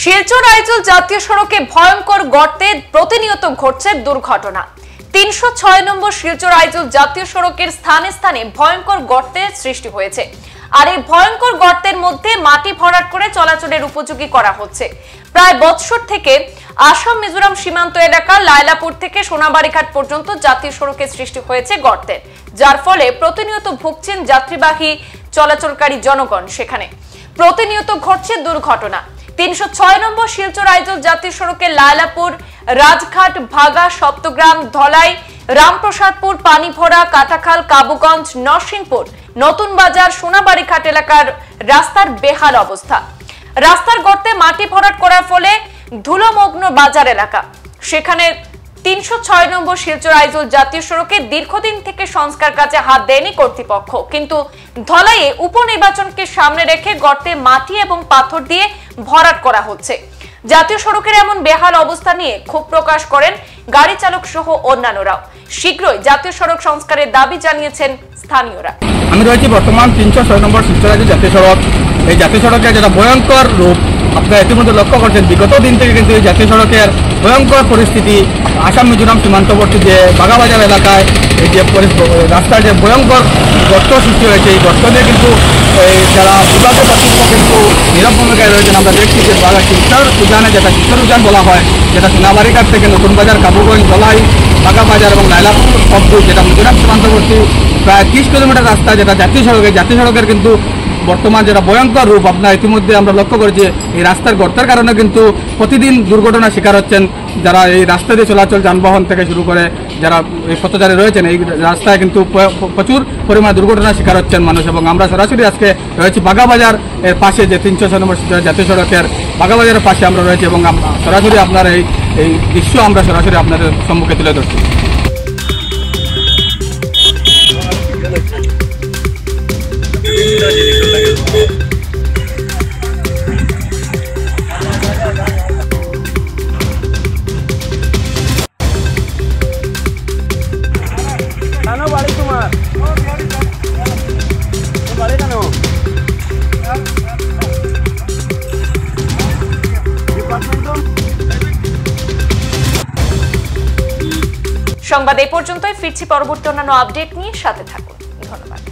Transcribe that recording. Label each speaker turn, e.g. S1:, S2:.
S1: শিলচর আইজল জাতীয় সড়কে ভয়ঙ্কর গর্তে প্রতিনিয়ত ঘটছে দুর্ঘটনা। ৩০৬ নম্বর শিলচর আইজল জাতীয় সড়কের স্থানে স্থানে ভয়ঙ্কর গর্তের সৃষ্টি হয়েছে। আর এই ভয়ঙ্কর গর্তের মধ্যে মাটি ভরাট করে চলাচলের উপযোগী করা হচ্ছে। প্রায় বৎসর থেকে আসাম মিজোরাম সীমান্ত এলাকা লায়লাপুর থেকে সোনাবাড়িঘাট পর্যন্ত জাতীয় সড়কে সৃষ্টি হয়েছে গর্তের, যার ফলে প্রতিনিয়ত ভুগছেন যাত্রীবাহী চলাচলকারী জনগণ। সেখানে প্রতিনিয়ত ঘটছে দুর্ঘটনা। ৩০৬ নম্বর শিলচর আইজল জাতীয় সড়কে লায়লাপুর, রাজঘাট, ভাগা, সপ্তগ্রাম, ধলাই, রামপ্রসাদপুর, পানিভরা, কাটাখাল, কাবুগঞ্জ, নরসিংপুর, নতুন বাজার, সোনাবাড়িঘাট এলাকার রাস্তার বেহাল অবস্থা। রাস্তার গর্তে মাটি ভরাট করার ফলে ধুলোমগ্ন বাজার এলাকা। সেখানে ৩০৬ নম্বর শিলচর আইজল জাতীয় সড়কে দীর্ঘদিন থেকে সংস্কার কাজে হাত দেয়নি কর্তৃপক্ষ, কিন্তু ধলাইয়ে উপনির্বাচনকে সামনে রেখে গর্তে মাটি এবং পাথর দিয়ে ভরাট করা হচ্ছে। জাতীয় সড়কের এমন বেহাল অবস্থা নিয়ে ক্ষোভ প্রকাশ করেন গাড়ি চালক সহ অন্যান্যরাও। শীঘ্রই জাতীয় সড়ক সংস্কারের দাবি জানিয়েছেন স্থানীয়রা।
S2: আমি রয়েছি বর্তমান ৩০৬ নম্বর শিলচর আইজল জাতীয় সড়ক। এই জাতীয় সড়কের যেটা ভয়ঙ্কর রূপ আপনারা ইতিমধ্যে লক্ষ্য করছেন। বিগত দিন থেকে কিন্তু এই জাতীয় সড়কের ভয়ঙ্কর পরিস্থিতি, আসাম মিজোরাম সীমান্তবর্তী যে বাগাবাজার এলাকায় এই যে রাস্তার যে ভয়ঙ্কর গর্ত সৃষ্টি হয়েছে, এই গর্ত দিয়ে কিন্তু যারা বিভাগীয় কর্তৃপক্ষ কিন্তু নীরব ভূমিকায় রয়েছেন। আমরা দেখছি যে শিলচর উদ্যানে, যেটা শিলচর উদ্যান বলা হয়, যেটা সোনাবাড়িঘাট থেকে নতুন বাজার, কাবুগঞ্জ, ধলাই, বাগাবাজার এবং লায়লাপুর অবধি যেটা মিজোরাম সীমান্তবর্তী প্রায় 30 কিলোমিটার রাস্তা, যেটা জাতীয় সড়কের কিন্তু বর্তমান যেটা ভয়ঙ্কর রূপ আপনার ইতিমধ্যে আমরা লক্ষ্য করেছি। এই রাস্তার গর্তের কারণে কিন্তু প্রতিদিন দুর্ঘটনার শিকার হচ্ছেন যারা এই রাস্তা দিয়ে চলাচল, যানবাহন থেকে শুরু করে যারা এই পথচারী রয়েছেন। এই রাস্তায় কিন্তু প্রচুর পরিমাণে দুর্ঘটনার শিকার হচ্ছেন মানুষ। এবং আমরা সরাসরি আজকে রয়েছি বাগাবাজার এর পাশে, যে ৩০৬ নম্বর জাতীয় সড়কের বাগাবাজারের পাশে আমরা রয়েছি এবং সরাসরি আপনার এই দৃশ্য আমরা সরাসরি আপনাদের সম্মুখে তুলে ধরছি।
S1: সংবাদ এই পর্যন্তই। ফিরছি পরবর্তী অন্যান্য আপডেট নিয়ে, সাথে থাকুন। ধন্যবাদ।